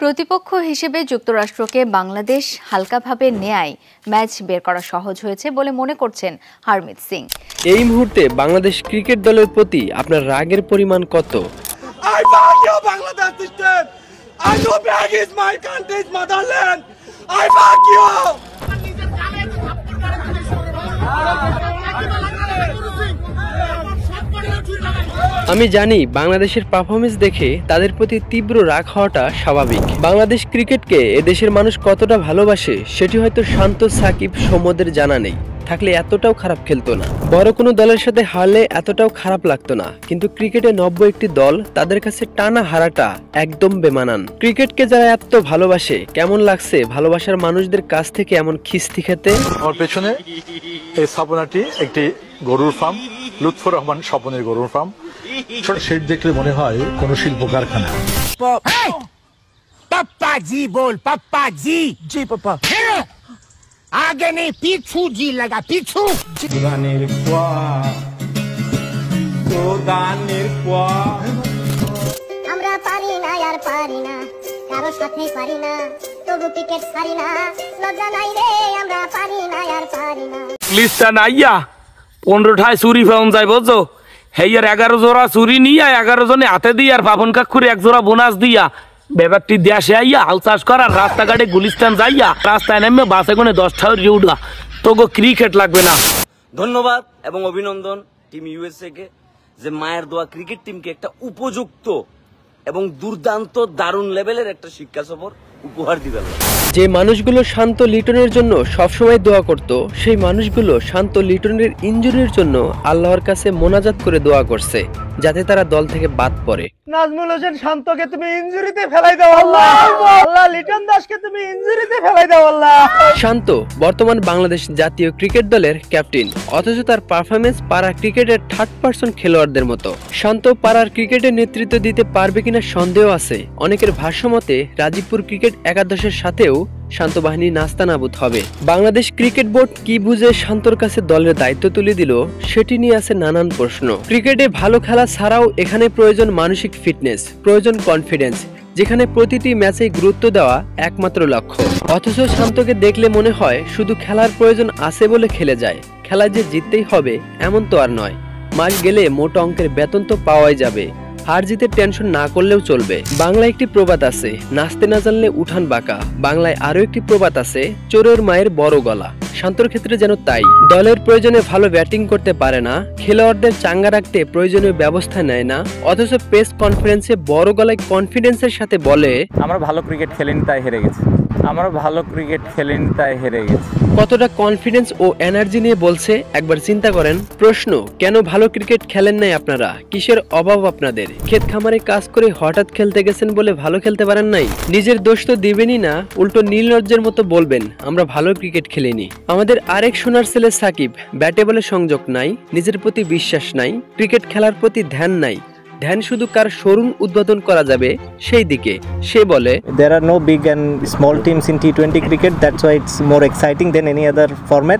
প্রতিপক্ষ হিসেবে যুক্তরাষ্ট্রকে বাংলাদেশ হালকাভাবে নেয়ায় ম্যাচ বের করা সহজ হয়েছে বলে মনে করছেন হারমিত সিং। এই মুহূর্তে বাংলাদেশ ক্রিকেট দলের প্রতি আপনার রাগের পরিমাণ কত? আমি জানি বাংলাদেশের পারফরমেন্স দেখে তাদের প্রতি তীব্র রাগ হওয়াটা স্বাভাবিক। বাংলাদেশ ক্রিকেটকে এদেশের মানুষ কতটা ভালোবাসে সেটি হয়তো শান্ত, সাকিব, সৌম্যদের জানা নেই। থাকলে এতটাও খারাপ খেলতো না। বড় কোনো দলের সাথে হারলে এতটাও খারাপ লাগতো না। কিন্তু ক্রিকেটে 91টি দল, তাদের কাছে টানা হারাটা একদম বেমানান। ক্রিকেটকে যারা এত ভালোবাসে, কেমন লাগছে ভালোবাসার মানুষদের কাছ থেকে এমন খিস্তি খেতে? আমার পেছনে এই স্থাপনাটি একটি গরুর ফার্ম, লুৎফর রহমান স্বপনের গরুর ফার্ম। শেড দেখলে মনে হয় কোন শিল্প কারখানা। पप्पा जी बोल, पप्पा जी। जी पापा। आगे नहीं, पीछू जी लगा, पीछू। আমরা পারি না আর পারি না, কারো সাথে পারি না, তবু ক্রিকেট ছাড়ি না, লজ্জা নাই রে, আমরা পারি না আর পারি না। লিস্টা নাইয়া 15টায় চুরি পাউন যায় বুঝছো, হেয়ার 11 জোড়া চুরি নিয়ে 11 জনে হাতে দিয়ে আর পাপন কাকুরে 1 জোড়া বোনাস দিয়া ব্যাপারটি দেশে আইয়া হাল চাষ করার রাস্তাঘাটে গুলিস্তান যাইয়া রাস্তায় নেমে বাসে কোনে 10টা উঠা তোগো ক্রিকেট লাগবে না। ধন্যবাদ এবং অভিনন্দন টিম ইউএসএ কে, যে মায়ের দোয়া ক্রিকেট টিমকে একটা উপযুক্ত এবং দুর্দান্ত দারুণ লেভেলের একটা শিক্ষা সফর উপহার দিবেন। যে মানুষগুলো শান্ত লিটনের জন্য সবসময় দোয়া করত, সেই মানুষগুলো শান্ত লিটনের ইনজুরির জন্য আল্লাহর কাছে মোনাজাত করে দোয়া করছে যাতে তারা দল থেকে বাদ পড়ে। নাজমুল হোসেন শান্তকে তুমি ইনজুরিতে ফেলাই দাও আল্লাহ, আল্লাহ লিটন দাসকে তুমি ইনজুরিতে ফেলাই দাও আল্লাহ। শান্ত বর্তমান বাংলাদেশ জাতীয় ক্রিকেট দলের ক্যাপ্টেন, অথচ তার পারফরমেন্স পাড়া ক্রিকেটের 3rd-person খেলোয়াড়দের মতো। শান্ত পাড়ার ক্রিকেটের নেতৃত্ব দিতে পারবে কিনা সন্দেহ আছে। অনেকের ভাষ্যমতে রাজীবপুর ক্রিকেট একাদশের সাথেও শান্ত বাহিনী নাস্তানাবুদ হবে। বাংলাদেশ ক্রিকেট বোর্ড কি বুঝে শান্তর কাছে দলের দায়িত্ব তুলে দিল সেটি নিয়ে আছে নানান প্রশ্ন। ক্রিকেটে ভালো খেলা ছাড়াও এখানে প্রয়োজন মানসিক ফিটনেস, প্রয়োজন কনফিডেন্স, যেখানে প্রতিটি ম্যাচে গুরুত্ব দেওয়া একমাত্র লক্ষ্য। অথচ শান্তকে দেখলে মনে হয় শুধু খেলার প্রয়োজন আছে বলে খেলে যায়। খেলা যে জিততেই হবে এমন তো আর নয়। মাস গেলে মোটা অঙ্কের বেতন তো পাওয়াই যাবে, হার জিতে টেনশন না করলেও চলবে। বাংলায় একটি প্রবাদ আছে, নাচতে না জানলে উঠান বাঁকা। বাংলায় আরো একটি প্রবাদ আছে, চোরের মায়ের বড় গলা। শান্তর ক্ষেত্রে যেন তাই। দলের প্রয়োজনে ভালো ব্যাটিং করতে পারে না, খেলোয়াড়দের চাঙ্গা রাখতে প্রয়োজনীয় ব্যবস্থা নেয় না, অথচ প্রেস কনফারেন্সে বড় গলায় কনফিডেন্সের সাথে বলে আমরা ভালো ক্রিকেট খেলিনি তাই হেরে গেছি, আমরা ভালো ক্রিকেট খেলিনি তাই হেরে গেছি। কতটা কনফিডেন্স ও এনার্জি নিয়ে বলছে একবার চিন্তা করেন। প্রশ্ন, কেন ভালো ক্রিকেট খেলেন নাই আপনারা? কিসের অভাব আপনাদের? ক্ষেত খামারে কাজ করে হঠাৎ খেলতে গেছেন বলে ভালো খেলতে পারেন নাই? নিজের দোষ তো দিবেনই না, উল্টো নীলনজ্জের মতো বলবেন আমরা ভালো ক্রিকেট খেলিনি। আমাদের আরেক সোনার ছেলে সাকিব, ব্যাটে বলে সংযোগ নাই, নিজের প্রতি বিশ্বাস নাই, ক্রিকেট খেলার প্রতি ধ্যান নাই। ধ্যান শুধু কার শোরুম উদ্বোধন করা যাবে সেই দিকে। সে বলে there are no big and small teams in T20 cricket, that's why it's more exciting than any other format.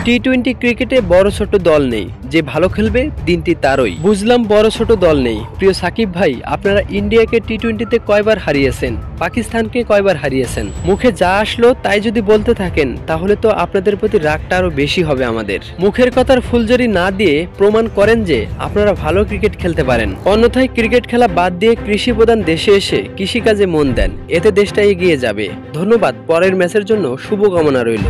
T20 ক্রিকেটে বড় ছোট দল নেই, যে ভালো খেলবে দিনটি তারই। বুঝলাম বড় ছোট দল নেই। প্রিয় সাকিব ভাই, আপনারা ইন্ডিয়াকে T20-তে কয়বার হারিয়েছেন, পাকিস্তানকে কয়বার হারিয়েছেন? মুখে যা আসলো তাই যদি বলতে থাকেন তাহলে তো আপনাদের প্রতি রাগটা আরো বেশি হবে আমাদের। মুখের কথার ফুলঝুরি না দিয়ে প্রমাণ করেন যে আপনারা ভালো ক্রিকেট খেলতে পারেন। অন্যথায় ক্রিকেট খেলা বাদ দিয়ে কৃষি প্রধান দেশে এসে কৃষিকাজে মন দেন, এতে দেশটা এগিয়ে যাবে। ধন্যবাদ। পরের ম্যাচের জন্য শুভকামনা রইল।